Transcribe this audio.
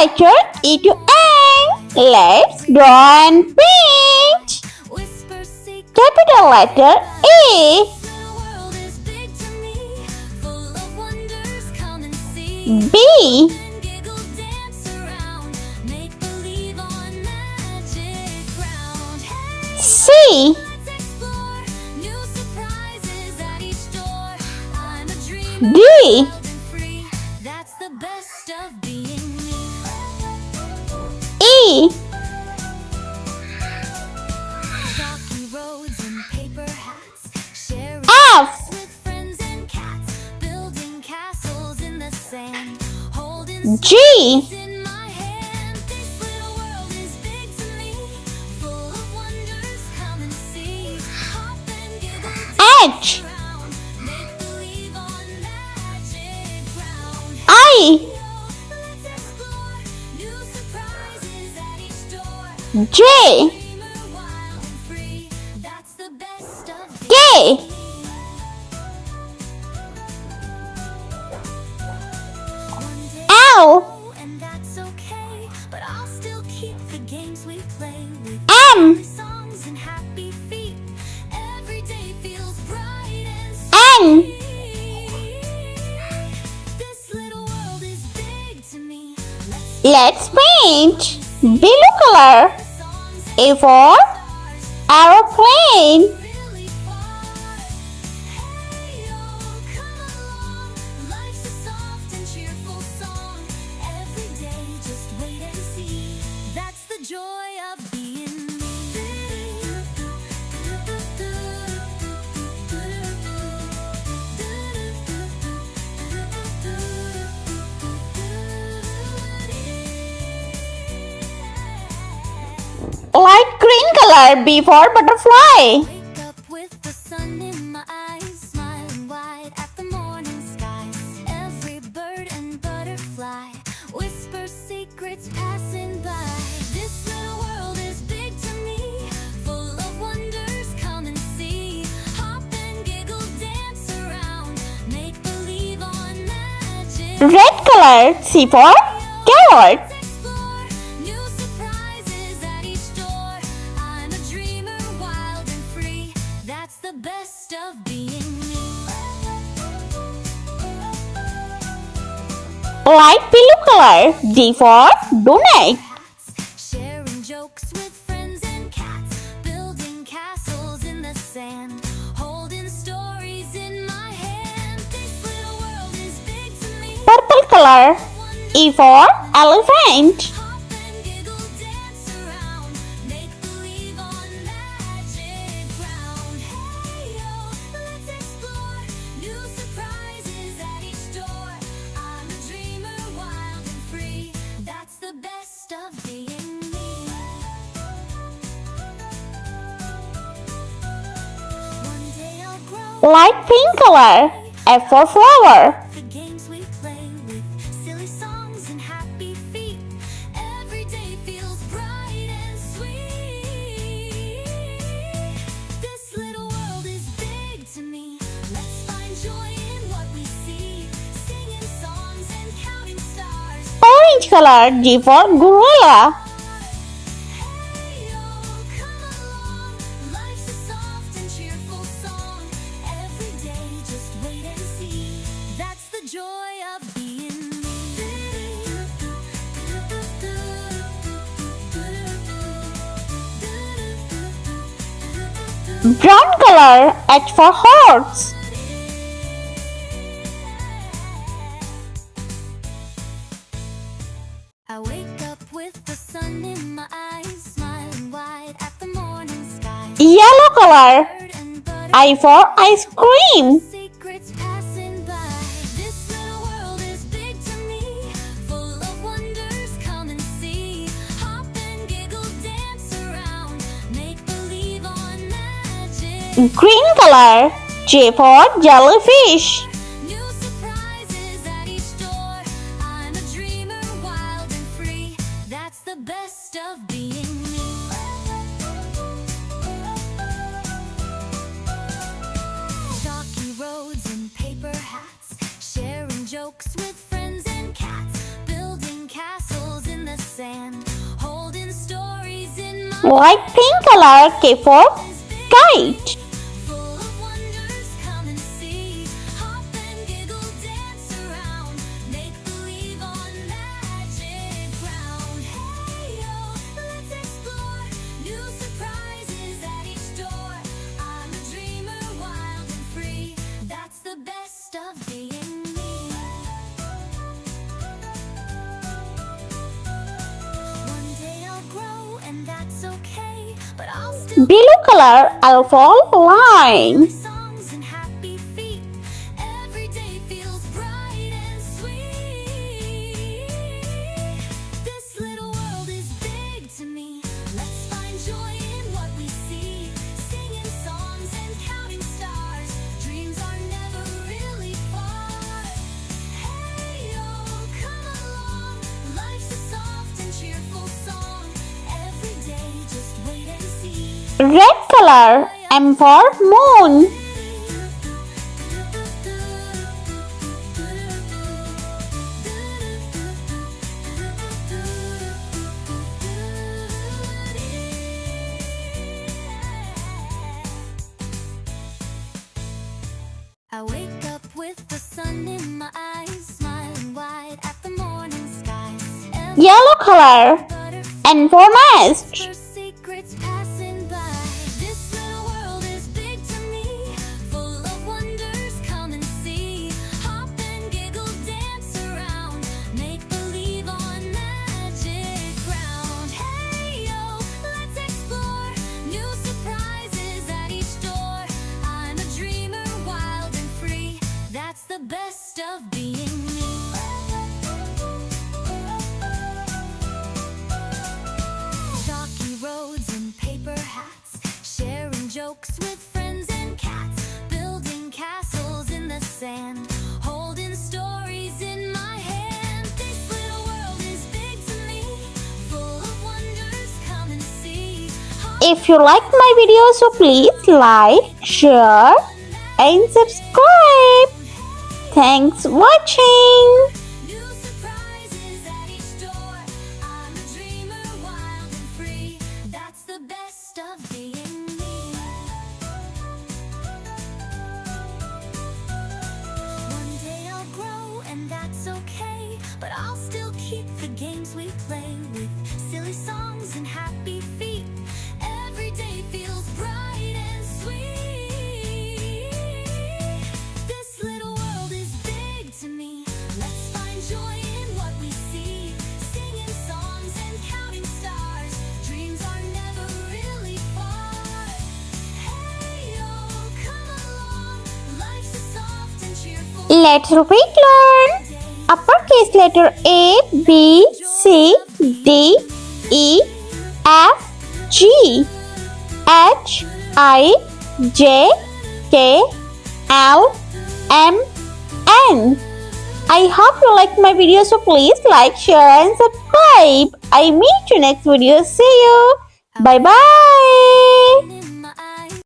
letter E to N. Let's draw and paint. Capital letter A. B. C. D. E. F. G. H. I. J. K. L. M. N. Let's paint. Blue color. A for aeroplane. Light green color. B for butterfly. Wake up with the sun in my eyes, smiling wide at the morning skies. Every bird and butterfly whisper secrets passing by. This little world is big to me, full of wonders. Come and see. Hop and giggle, dance around, make believe on magic. Red color. C for carrot. Explore new surprises at each door. I'm a dreamer, wild and free. That's the best of being me. Light blue color. D for donut. Sharing jokes with friends and cats, building castles in the sand, holding stories in my hand. This little world is big to me. Purple color. E for elephant. Hop and giggle, dance around, make believe on magic ground. Hey yo, let's explore new surprises at each door. I'm a dreamer, wild and free. That's the best of being me. One day I'll grow Light pink color. F for flower. the games we play with, silly songs and happy feet. Every day feels bright and sweet. This little world is big to me. Let's find joy in what we see, singing songs and counting stars. Orange color. G for gorilla. Hey yo, come along. Life's a soft and cheerful song. Every day, just wait and see. That's the joy of being me. Brown color. H for horse. I wake up with the sun in my eyes, smiling wide at the morning sky. Yellow color. Bird and butterfly I for ice cream. secrets passing by. This little world is big to me, full of wonders. Come and see. Hop and giggle, dance around, make believe on magic. Green color. J for jellyfish. New surprises at each door. I'm a dreamer, wild and free. That's the best of being me. Chalky roads and paper hats, sharing jokes with friends and cats, building castles in sand, holding stories in my Light pink color K for kite. full of wonders. Come and see, hop and giggle, dance around, make believe on magic ground. Hey yo, let's explore new surprises at each door. I'm a dreamer, wild and free. That's the best of being me. One day I'll grow, and that's okay, but I'll still Blue color alpha line. songs and happy feet. Every day feels bright and sweet. This little world is big to me. Let's find joy in what we see. Singing songs and counting stars. Dreams are never really far. Hey yo, come along. Life's a soft and cheerful song. Every day, just wait and see. Red color M for moon. I wake up with the sun in my eyes, smiling wide at the morning skies. Yellow color Butterfly N for nest. secrets passing by. This little world is big to me, full of wonders. Come and see, hop and giggle, dance around, make believe on magic ground. Hey yo, let's explore new surprises at each door. I'm a dreamer, wild and free. That's the best of being me. Chalky roads and paper hats, sharing jokes with friends and cats, building castles in the sand, holding stories in my hand. This little world is big to me, full of wonders. Come and see. If you like my video, so please like, share and subscribe. Thanks for watching. New surprises at each door. I'm a dreamer, wild and free. That's the best of being me. One day I'll grow, and that's okay, but I'll still keep the games we play with silly songs and happy feet. Every day feels bright and sweet. This little world is big to me. Let's find joy in what we see. Singing songs and counting stars. Dreams are never really far. Hey yo, come along. Life's a soft and cheerful Let's repeat learn. Uppercase letter A, B, C, D, E, F, G, H, I, J, K, L, M, N. I hope you like my video, so please like, share and subscribe. I meet you next video. See you. Bye bye.